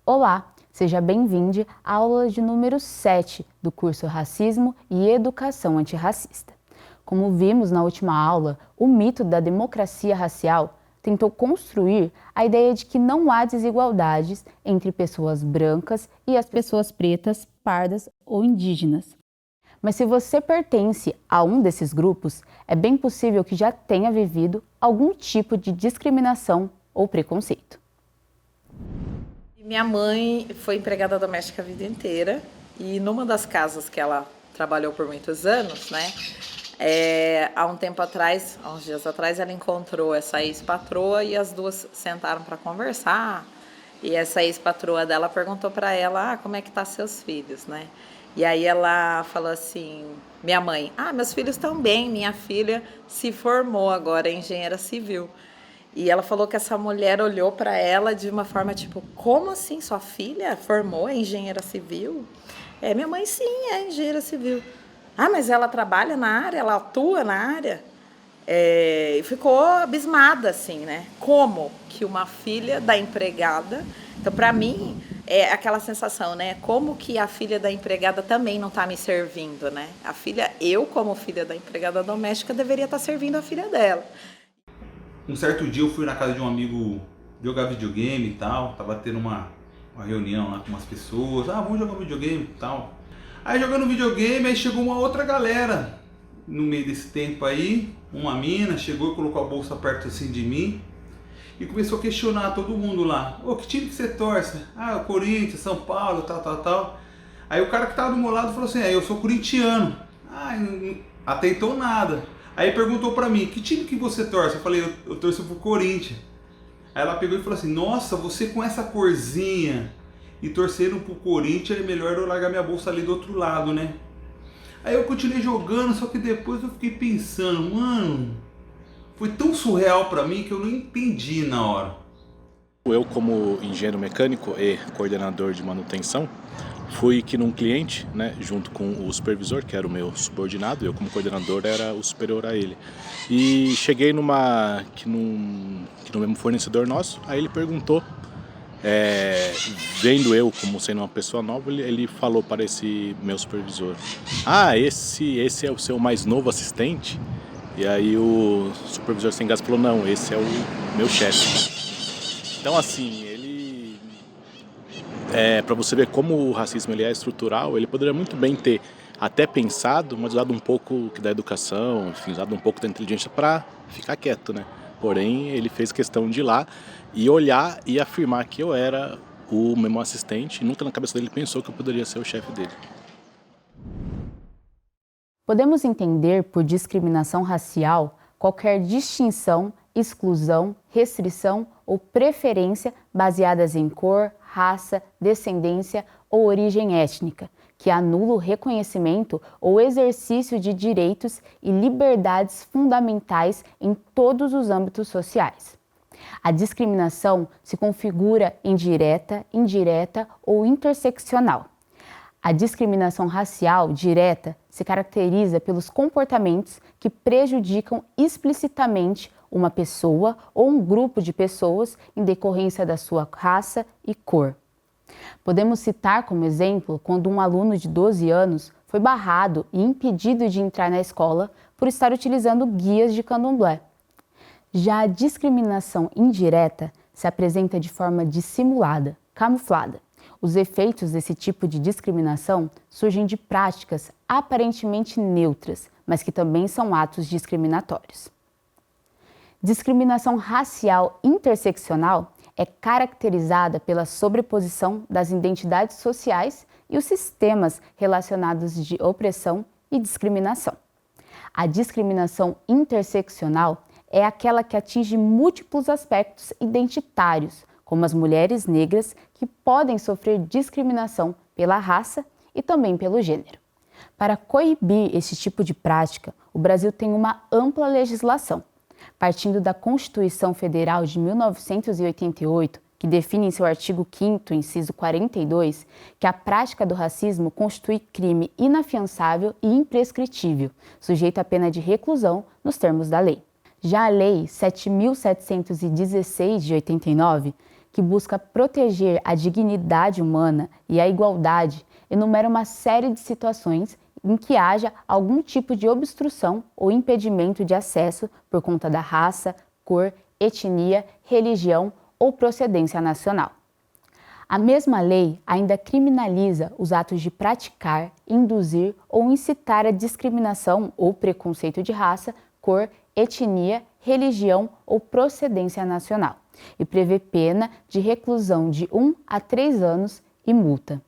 Olá, seja bem-vindo à aula de número 7 do curso Racismo e Educação Antirracista. Como vimos na última aula, o mito da democracia racial tentou construir a ideia de que não há desigualdades entre pessoas brancas e as pessoas pretas, pardas ou indígenas. Mas se você pertence a um desses grupos, é bem possível que já tenha vivido algum tipo de discriminação ou preconceito. Minha mãe foi empregada doméstica a vida inteira e numa das casas que ela trabalhou por muitos anos, né? Há um tempo atrás, há uns dias atrás, ela encontrou essa ex-patroa e as duas sentaram para conversar. E essa ex-patroa dela perguntou para ela, como é que tá seus filhos, né? E aí ela falou assim, minha mãe, meus filhos estão bem, minha filha se formou agora, é engenheira civil. E ela falou que essa mulher olhou para ela de uma forma tipo, como assim, sua filha formou, é engenheira civil? Minha mãe sim, é engenheira civil. Mas ela trabalha na área, ela atua na área? E ficou abismada, assim, né? Como que uma filha da empregada... Então, para mim, é aquela sensação, né? Como que a filha da empregada também não está me servindo, né? Eu, como filha da empregada doméstica, deveria estar servindo a filha dela. Um certo dia eu fui na casa de um amigo jogar videogame e tal, tava tendo uma reunião lá com umas pessoas, vamos jogar videogame e tal. Aí jogando videogame, aí chegou uma outra galera no meio desse tempo aí, uma mina chegou e colocou a bolsa perto assim de mim e começou a questionar todo mundo lá, que time que você torce? O Corinthians, São Paulo, tal. Aí o cara que tava do meu lado falou assim, eu sou corintiano. Até então nada. Aí perguntou pra mim, que time que você torce? Eu falei, eu torço pro Corinthians. Aí ela pegou e falou assim, nossa, você com essa corzinha e torcendo pro Corinthians, é melhor eu largar minha bolsa ali do outro lado, né? Aí eu continuei jogando, só que depois eu fiquei pensando, mano, foi tão surreal pra mim que eu não entendi na hora. Eu, como engenheiro mecânico e coordenador de manutenção, fui aqui num cliente, né, junto com o supervisor, que era o meu subordinado, eu como coordenador era o superior a ele. E cheguei no mesmo fornecedor nosso, aí ele perguntou, vendo eu como sendo uma pessoa nova, ele falou para esse meu supervisor, esse é o seu mais novo assistente? E aí o supervisor sem graça falou, não, esse é o meu chefe. Então assim, para você ver como o racismo ele é estrutural, ele poderia muito bem ter até pensado, mas usado um pouco da educação, enfim, usado um pouco da inteligência para ficar quieto, né? Porém, ele fez questão de ir lá e olhar e afirmar que eu era o mesmo assistente, e nunca na cabeça dele pensou que eu poderia ser o chefe dele. Podemos entender por discriminação racial qualquer distinção, exclusão, restrição ou preferência baseadas em cor, raça, descendência ou origem étnica, que anula o reconhecimento ou exercício de direitos e liberdades fundamentais em todos os âmbitos sociais. A discriminação se configura em direta, indireta ou interseccional. A discriminação racial direta se caracteriza pelos comportamentos que prejudicam explicitamente uma pessoa ou um grupo de pessoas em decorrência da sua raça e cor. Podemos citar como exemplo quando um aluno de 12 anos foi barrado e impedido de entrar na escola por estar utilizando guias de candomblé. Já a discriminação indireta se apresenta de forma dissimulada, camuflada. Os efeitos desse tipo de discriminação surgem de práticas aparentemente neutras, mas que também são atos discriminatórios. Discriminação racial interseccional é caracterizada pela sobreposição das identidades sociais e os sistemas relacionados de opressão e discriminação. A discriminação interseccional é aquela que atinge múltiplos aspectos identitários, como as mulheres negras que podem sofrer discriminação pela raça e também pelo gênero. Para coibir esse tipo de prática, o Brasil tem uma ampla legislação. Partindo da Constituição Federal de 1988, que define em seu artigo 5º, inciso 42, que a prática do racismo constitui crime inafiançável e imprescritível, sujeito à pena de reclusão nos termos da lei. Já a Lei 7.716 de 89, que busca proteger a dignidade humana e a igualdade, enumera uma série de situações em que haja algum tipo de obstrução ou impedimento de acesso por conta da raça, cor, etnia, religião ou procedência nacional. A mesma lei ainda criminaliza os atos de praticar, induzir ou incitar a discriminação ou preconceito de raça, cor, etnia, religião ou procedência nacional e prevê pena de reclusão de 1 a 3 anos e multa.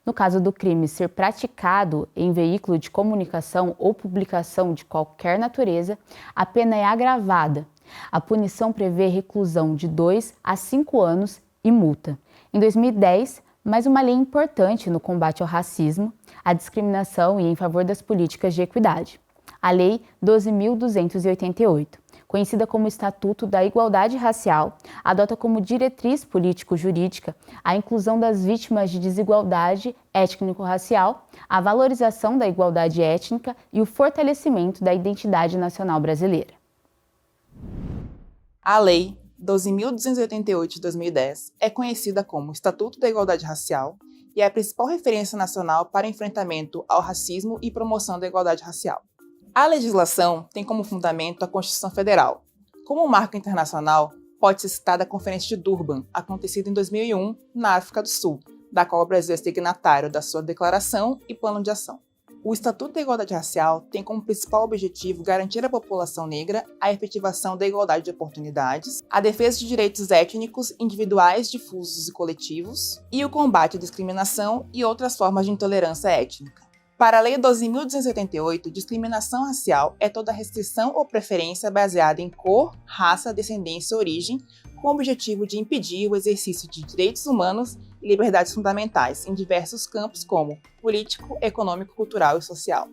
No caso do crime ser praticado em veículo de comunicação ou publicação de qualquer natureza, a pena é agravada. A punição prevê reclusão de 2 a 5 anos e multa. Em 2010, mais uma lei importante no combate ao racismo, à discriminação e em favor das políticas de equidade. A Lei 12.288, conhecida como Estatuto da Igualdade Racial, adota como diretriz político-jurídica a inclusão das vítimas de desigualdade étnico-racial, a valorização da igualdade étnica e o fortalecimento da identidade nacional brasileira. A Lei 12.288 de 2010 é conhecida como Estatuto da Igualdade Racial e é a principal referência nacional para enfrentamento ao racismo e promoção da igualdade racial. A legislação tem como fundamento a Constituição Federal. Como marco internacional, pode ser citada a Conferência de Durban, acontecida em 2001 na África do Sul, da qual o Brasil é signatário da sua declaração e plano de ação. O Estatuto da Igualdade Racial tem como principal objetivo garantir à população negra a efetivação da igualdade de oportunidades, a defesa de direitos étnicos, individuais, difusos e coletivos, e o combate à discriminação e outras formas de intolerância étnica. Para a Lei 12.288, discriminação racial é toda restrição ou preferência baseada em cor, raça, descendência ou origem, com o objetivo de impedir o exercício de direitos humanos e liberdades fundamentais em diversos campos como político, econômico, cultural e social.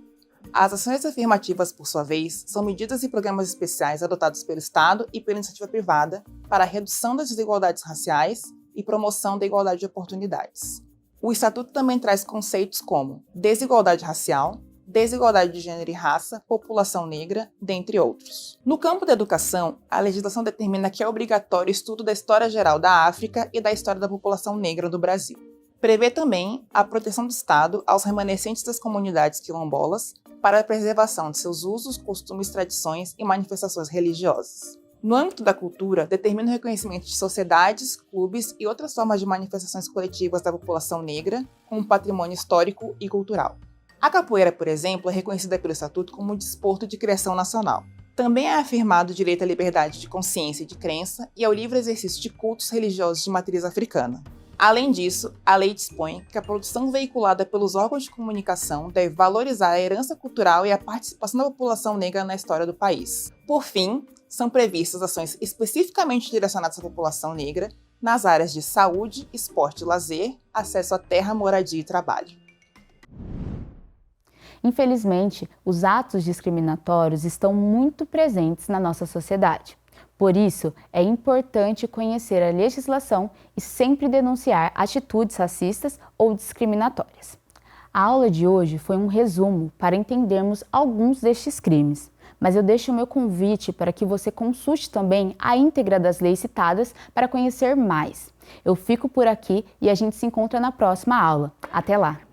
As ações afirmativas, por sua vez, são medidas e programas especiais adotados pelo Estado e pela iniciativa privada para a redução das desigualdades raciais e promoção da igualdade de oportunidades. O Estatuto também traz conceitos como desigualdade racial, desigualdade de gênero e raça, população negra, dentre outros. No campo da educação, a legislação determina que é obrigatório o estudo da história geral da África e da história da população negra do Brasil. Prevê também a proteção do Estado aos remanescentes das comunidades quilombolas para a preservação de seus usos, costumes, tradições e manifestações religiosas. No âmbito da cultura, determina o reconhecimento de sociedades, clubes e outras formas de manifestações coletivas da população negra como patrimônio histórico e cultural. A capoeira, por exemplo, é reconhecida pelo Estatuto como um desporto de criação nacional. Também é afirmado o direito à liberdade de consciência e de crença e ao livre exercício de cultos religiosos de matriz africana. Além disso, a lei dispõe que a produção veiculada pelos órgãos de comunicação deve valorizar a herança cultural e a participação da população negra na história do país. Por fim, são previstas ações especificamente direcionadas à população negra nas áreas de saúde, esporte e lazer, acesso à terra, moradia e trabalho. Infelizmente, os atos discriminatórios estão muito presentes na nossa sociedade. Por isso, é importante conhecer a legislação e sempre denunciar atitudes racistas ou discriminatórias. A aula de hoje foi um resumo para entendermos alguns destes crimes, mas eu deixo o meu convite para que você consulte também a íntegra das leis citadas para conhecer mais. Eu fico por aqui e a gente se encontra na próxima aula. Até lá!